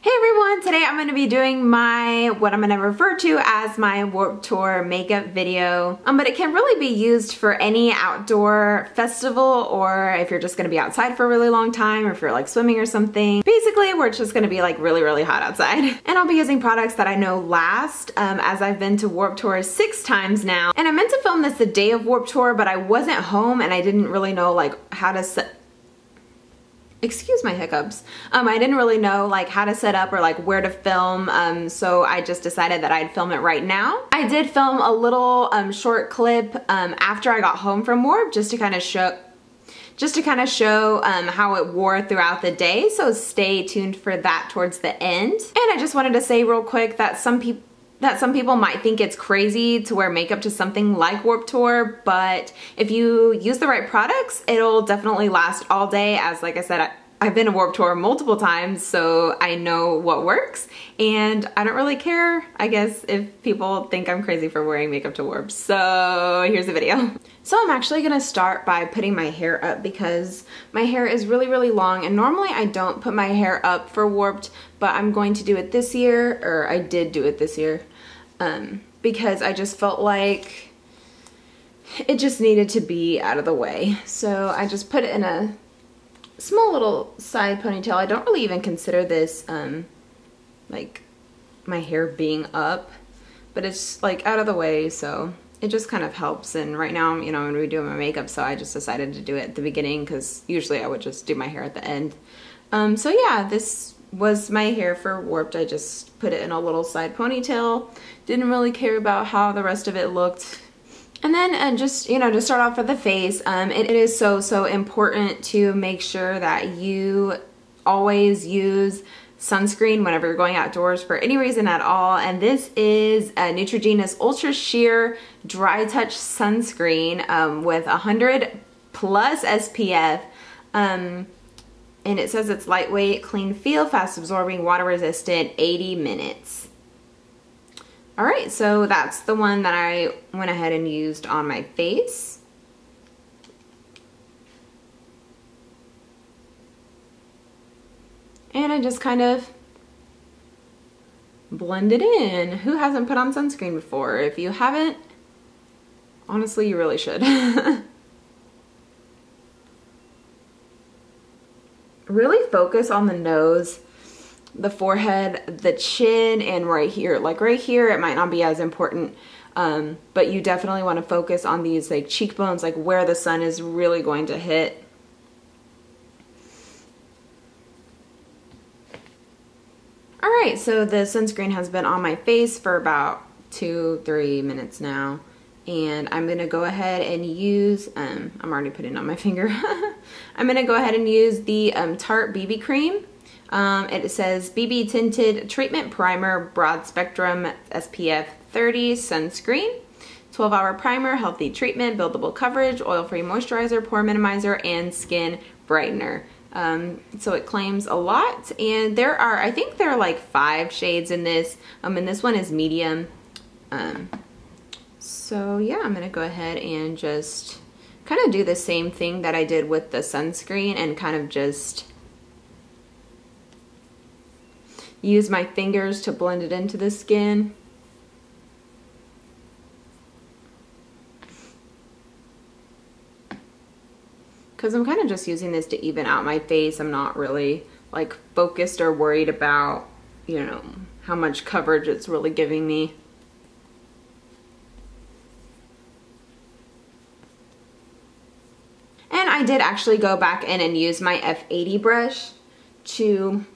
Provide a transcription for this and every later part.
Hey everyone, today I'm going to be doing what I'm going to refer to as my Warped Tour makeup video. But it can really be used for any outdoor festival, or if you're just going to be outside for a really long time, or if you're like swimming or something. Basically, where it's just going to be like really hot outside. And I'll be using products that I know last, as I've been to Warped Tour 6 times now. And I meant to film this the day of Warped Tour, but I wasn't home and I didn't really know like how to set... Excuse my hiccups. I didn't really know like how to set up or like where to film, so I just decided that I'd film it right now. I did film a little short clip after I got home from Warped just to kind of show how it wore throughout the day, so stay tuned for that towards the end. And I just wanted to say real quick that some people might think it's crazy to wear makeup to something like Warped Tour, but if you use the right products, it'll definitely last all day. As like I said, I've been to Warped Tour multiple times, so I know what works, and I don't really care, I guess, if people think I'm crazy for wearing makeup to Warped. So here's the video. So I'm actually gonna start by putting my hair up because my hair is really long, and normally I don't put my hair up for Warped, but I'm going to do it this year, or I did do it this year, because I just felt like it just needed to be out of the way. So I just put it in a small little side ponytail. I don't really even consider this like my hair being up, but it's like out of the way, so it just kind of helps. And right now, you know, I'm gonna be doing my makeup, so I just decided to do it at the beginning because usually I would just do my hair at the end. So yeah, this was my hair for Warped. I just put it in a little side ponytail. Didn't really care about how the rest of it looked. And then just, you know, to start off with the face, it is so important to make sure that you always use sunscreen whenever you're going outdoors for any reason at all. And this is Neutrogena's Ultra Sheer Dry Touch Sunscreen with 100+ SPF. And it says it's lightweight, clean feel, fast absorbing, water resistant, 80 minutes. Alright, so that's the one that I went ahead and used on my face. And I just kind of blend it in. Who hasn't put on sunscreen before? If you haven't, honestly, you really should. Really focus on the nose, the forehead, the chin, and right here. Like right here, it might not be as important, but you definitely want to focus on these like cheekbones, like where the sun is really going to hit. Alright, so the sunscreen has been on my face for about 2-3 minutes now. And I'm going to go ahead and use, I'm already putting it on my finger. I'm going to go ahead and use the Tarte BB Cream. It says BB Tinted Treatment Primer, Broad Spectrum SPF 30 Sunscreen. 12-hour primer, healthy treatment, buildable coverage, oil-free moisturizer, pore minimizer, and skin brightener. So it claims a lot, and there are, I think there are like 5 shades in this, and this one is medium. So yeah, I'm gonna go ahead and just kind of do the same thing that I did with the sunscreen and kind of just use my fingers to blend it into the skin. Because I'm kind of just using this to even out my face. I'm not really like focused or worried about, you know, how much coverage it's really giving me. And I did actually go back in and use my F80 brush to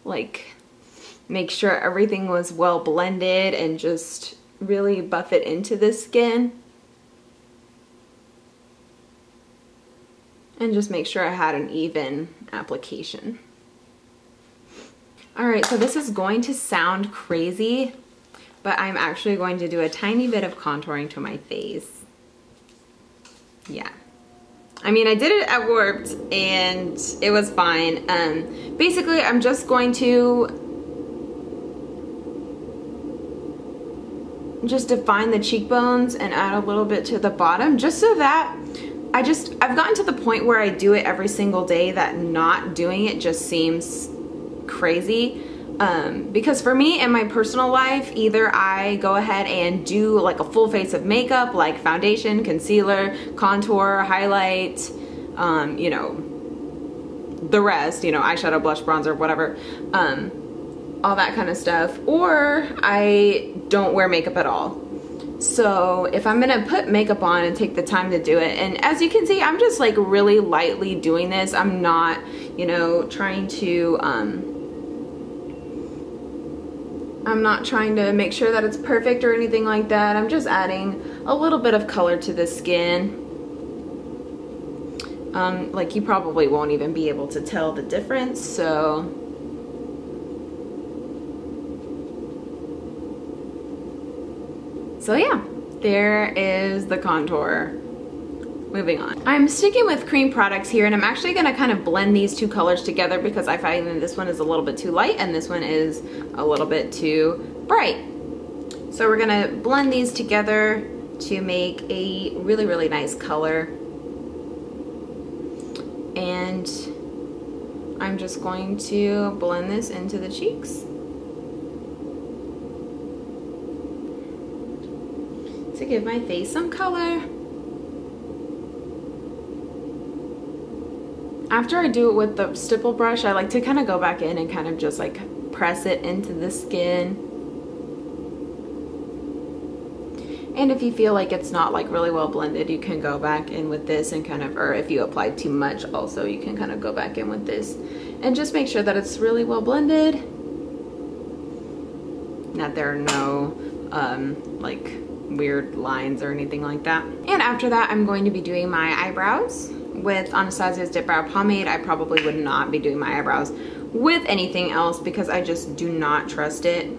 like make sure everything was well blended and just really buff it into the skin. And just make sure I had an even application. Alright, so this is going to sound crazy, but I'm actually going to do a tiny bit of contouring to my face. Yeah. I mean, I did it at Warped and it was fine. Basically, I'm just going to just define the cheekbones and add a little bit to the bottom, just so that I've gotten to the point where I do it every single day that not doing it just seems crazy. Because for me in my personal life, either I go ahead and do like a full face of makeup, like foundation, concealer, contour, highlight, you know, the rest, you know, eyeshadow, blush, bronzer, whatever, all that kind of stuff, or I don't wear makeup at all. So if I'm gonna put makeup on and take the time to do it, and as you can see, I'm just like really lightly doing this. I'm not, you know, trying to, I'm not trying to make sure that it's perfect or anything like that. I'm just adding a little bit of color to the skin. Like you probably won't even be able to tell the difference, so. So yeah, there is the contour. Moving on. I'm sticking with cream products here, and I'm actually gonna kind of blend these two colors together because I find that this one is a little bit too light and this one is a little bit too bright. So we're gonna blend these together to make a really, really nice color. And I'm just going to blend this into the cheeks. To give my face some color. After I do it with the stipple brush, I like to kind of go back in and kind of just like press it into the skin. And if you feel like it's not like really well blended, you can go back in with this and kind of, or if you applied too much also, you can kind of go back in with this and just make sure that it's really well blended. That there are no like weird lines or anything like that. And after that, I'm going to be doing my eyebrows with Anastasia's Dipbrow Pomade. I probably would not be doing my eyebrows with anything else because I just do not trust it.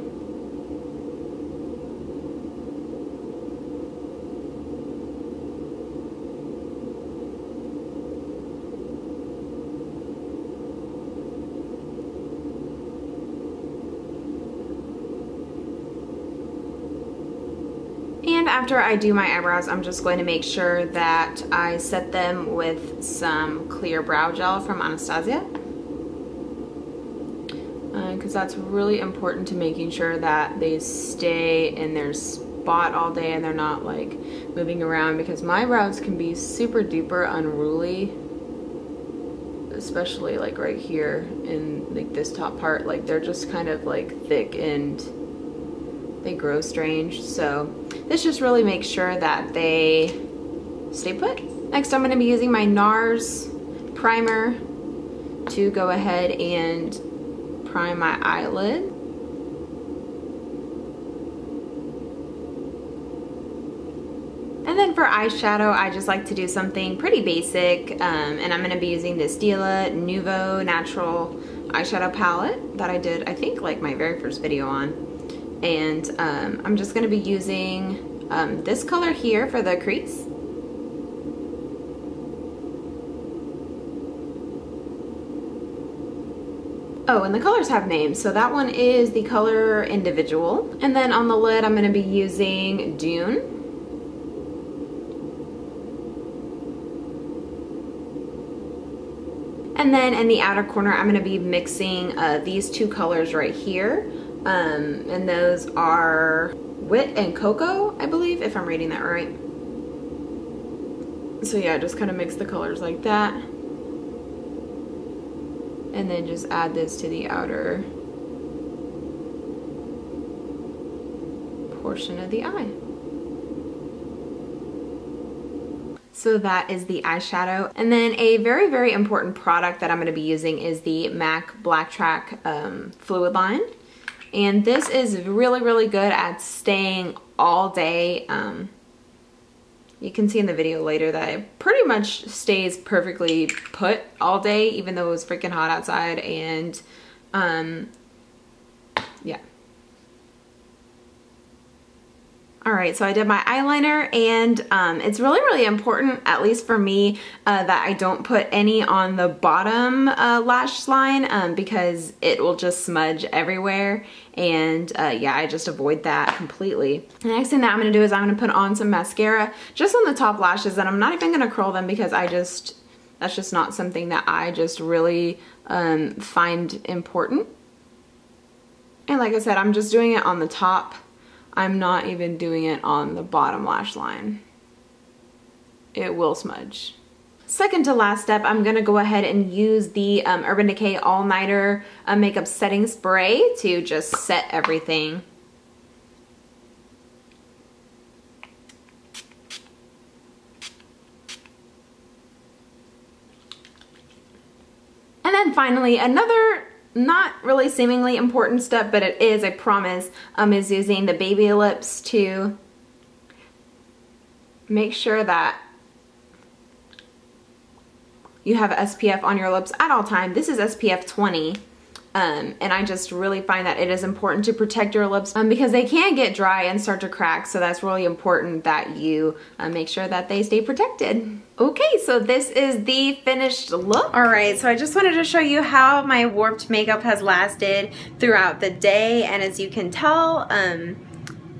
And after I do my eyebrows, I'm just going to make sure that I set them with some clear brow gel from Anastasia. Because that's really important to making sure that they stay in their spot all day and they're not like moving around, because my brows can be super duper unruly, especially like right here in like this top part. Like they're just kind of like thick and they grow strange. So this just really makes sure that they stay put. Next, I'm going to be using my Nars primer to go ahead and prime my eyelid. And then for eyeshadow, I just like to do something pretty basic, and I'm going to be using the Stila Nouveau Natural eyeshadow palette that I did, I think, like my very first video on. And I'm just going to be using this color here for the crease. Oh, and the colors have names. So that one is the color Individual. And then on the lid, I'm going to be using Dune. And then in the outer corner, I'm going to be mixing these two colors right here. And those are Wit and Cocoa, I believe, if I'm reading that right. So yeah, just kind of mix the colors like that. And then just add this to the outer portion of the eye. So that is the eyeshadow. And then a very, very important product that I'm going to be using is the MAC Blacktrack Fluidline. And this is really, really good at staying all day. You can see in the video later that it pretty much stays perfectly put all day, even though it was freaking hot outside. And yeah. Alright, so I did my eyeliner, and it's really, really important, at least for me, that I don't put any on the bottom lash line because it will just smudge everywhere, and yeah, I just avoid that completely. The next thing that I'm going to do is I'm going to put on some mascara just on the top lashes, and I'm not even going to curl them because that's just not something that I just really find important. And like I said, I'm just doing it on the top. I'm not even doing it on the bottom lash line. It will smudge. Second to last step, I'm gonna go ahead and use the Urban Decay All Nighter Makeup Setting Spray to just set everything. And then finally, another not really seemingly important step, but it is, I promise, is using the baby lips to make sure that you have SPF on your lips at all times. This is SPF 20. And I just really find that it is important to protect your lips because they can get dry and start to crack, so that's really important that you make sure that they stay protected. Okay, so this is the finished look. Alright, so I just wanted to show you how my warped makeup has lasted throughout the day, and as you can tell,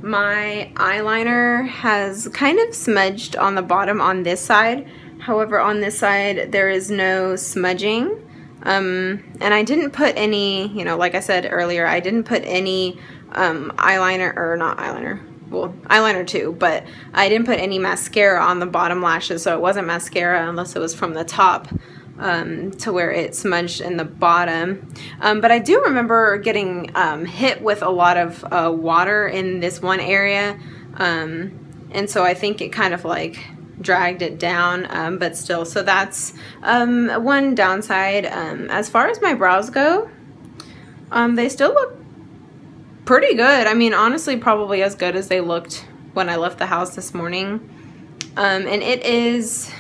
my eyeliner has kind of smudged on the bottom on this side. However, on this side there is no smudging. And I didn't put any, you know, like I said earlier, I didn't put any eyeliner, or not eyeliner, well, eyeliner too, but I didn't put any mascara on the bottom lashes, so it wasn't mascara unless it was from the top to where it smudged in the bottom. But I do remember getting hit with a lot of water in this one area, and so I think it kind of like dragged it down, but still, so that's one downside. As far as my brows go, they still look pretty good. I mean, honestly, probably as good as they looked when I left the house this morning. And it is,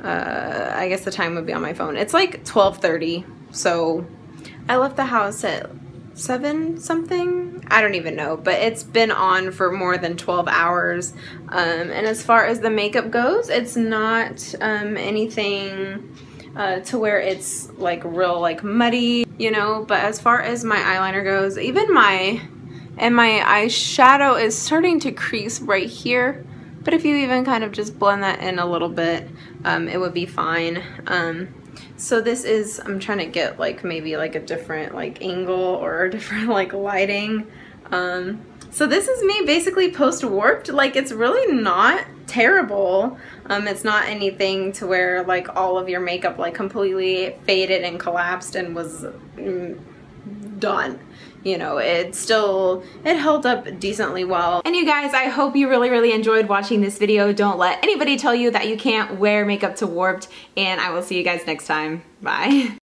I guess the time would be on my phone. It's like 12:30, so I left the house at 7 something. I don't even know, but it's been on for more than 12 hours. And as far as the makeup goes, it's not anything to where it's like real like muddy, you know, but as far as my eyeliner goes, even my eyeshadow is starting to crease right here, but if you even kind of just blend that in a little bit, it would be fine. So this is, I'm trying to get like maybe like a different like angle or a different like lighting. So this is me basically post-warped. Like, it's really not terrible. It's not anything to where like all of your makeup like completely faded and collapsed and was done. You know, it held up decently well. And you guys, I hope you really enjoyed watching this video. Don't let anybody tell you that you can't wear makeup to warped, and I will see you guys next time. Bye.